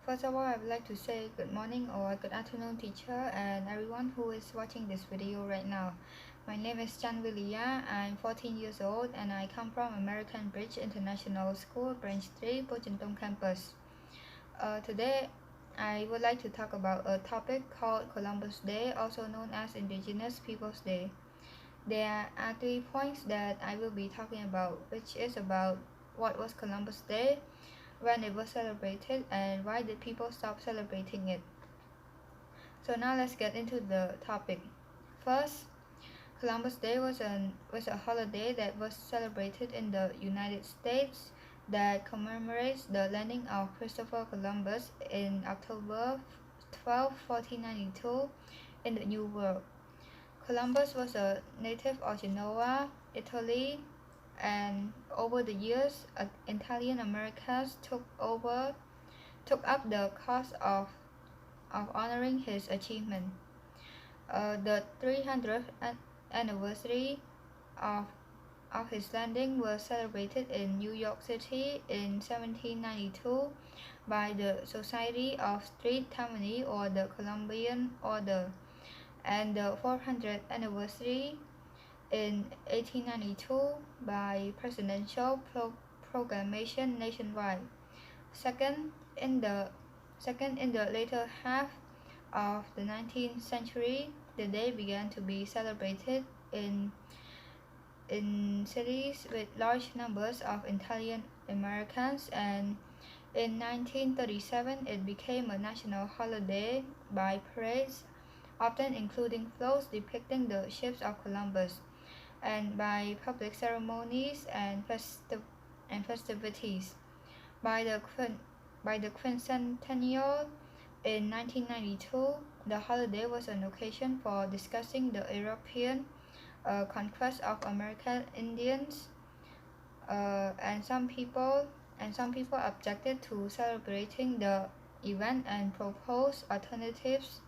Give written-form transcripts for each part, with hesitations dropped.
First of all, I would like to say good morning or good afternoon, teacher, and everyone who is watching this video right now. My name is Chan Vilia. I'm 14 years old and I come from American Bridge International School, Branch 3, Pochentong campus. Today, I would like to talk about a topic called Columbus Day, also known as Indigenous Peoples Day. There are 3 points that I will be talking about, which is about what was Columbus Day, when it was celebrated, and why did people stop celebrating it. So now let's get into the topic. First, Columbus Day was a holiday that was celebrated in the United States that commemorates the landing of Christopher Columbus in October 1492 in the New World. Columbus was a native of Genoa, Italy, and over the years, Italian Americans took up the cause of honoring his achievement. The 300th anniversary of his landing was celebrated in New York City in 1792 by the Society of Street Harmony or the Columbian Order, and the 400th anniversary in 1892 by presidential proclamation nationwide. Second, in the later half of the 19th century, the day began to be celebrated in cities with large numbers of Italian Americans, and in 1937 it became a national holiday by parades, often including floats depicting the ships of Columbus, and by public ceremonies and festivities. By the quincentennial in 1992, the holiday was an occasion for discussing the European conquest of American Indians, and some people objected to celebrating the event and proposed alternatives,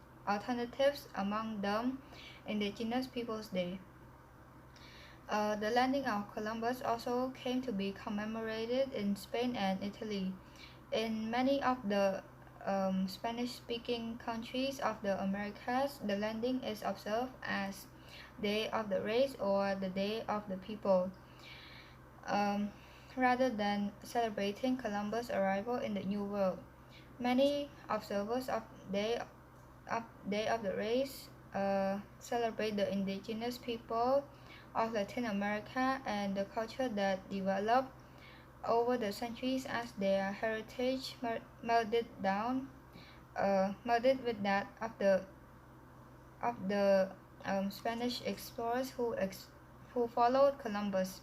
among them Indigenous Peoples Day. The landing of Columbus also came to be commemorated in Spain and Italy. In many of the Spanish-speaking countries of the Americas, the landing is observed as Day of the Race or the Day of the People, rather than celebrating Columbus' arrival in the New World. Many observers of Day of the Race celebrate the indigenous people of Latin America and the culture that developed over the centuries as their heritage melded with that of the Spanish explorers who followed Columbus.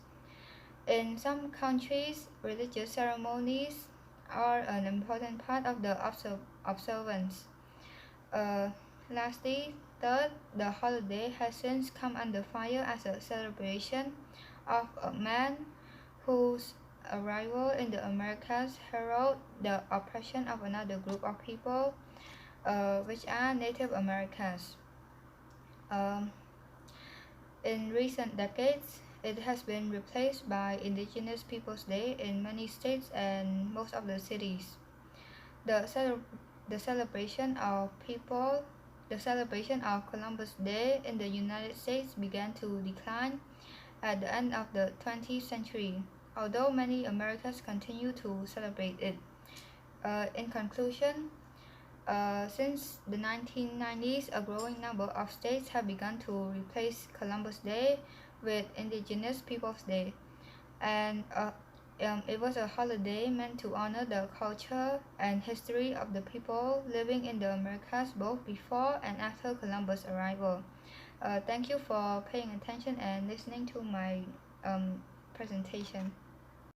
In some countries, religious ceremonies are an important part of the observance. Lastly, third, the holiday has since come under fire as a celebration of a man whose arrival in the Americas heralded the oppression of another group of people, which are Native Americans. In recent decades, it has been replaced by Indigenous Peoples Day in many states and most of the cities. The celebration of Columbus Day in the United States began to decline at the end of the 20th century, although many Americans continue to celebrate it. In conclusion, since the 1990s, a growing number of states have begun to replace Columbus Day with Indigenous Peoples Day, and it was a holiday meant to honor the culture and history of the people living in the Americas both before and after Columbus' arrival. Thank you for paying attention and listening to my presentation.